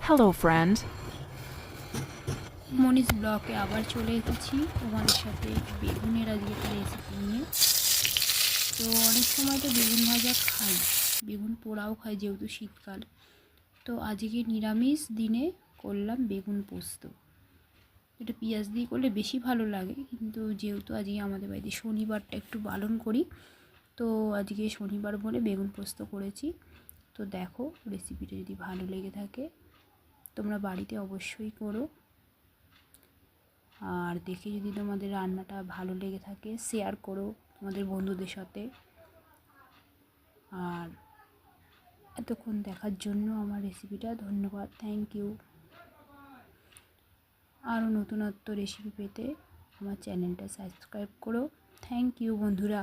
Hello, friend. মনীষ ব্লকে আবার চলে এসেছি তোমাদের সাথে বেগুনের আজকে একটা রেসিপি নিয়ে। তো অনেক সময় তো বেগুন ভাজা খাই, বেগুন পোড়াও খাই যেহেতু শীতকাল। তো আজকে নিরামিষ দিনে করলাম বেগুন পোস্ত। এটা পেঁয়াজ দিয়ে করলে বেশি ভালো লাগে, কিন্তু যেহেতু আজকে আমাদের বাড়িতে শনিবারটা একটু পালন করি, তো আজকে শনিবার বলে বেগুন পোস্ত করেছি। তো দেখো, রেসিপিটা যদি ভালো লেগে থাকে তোমরা বাড়িতে অবশ্যই করো। আর দেখে যদি তোমাদের রান্নাটা ভালো লেগে থাকে শেয়ার করো তোমাদের বন্ধুদের সাথে। আর এতক্ষণ দেখার জন্য আমার রেসিপিটা ধন্যবাদ, থ্যাংক ইউ। আরও নতুনত্ব রেসিপি পেতে আমার চ্যানেলটা সাবস্ক্রাইব করো। থ্যাংক ইউ বন্ধুরা।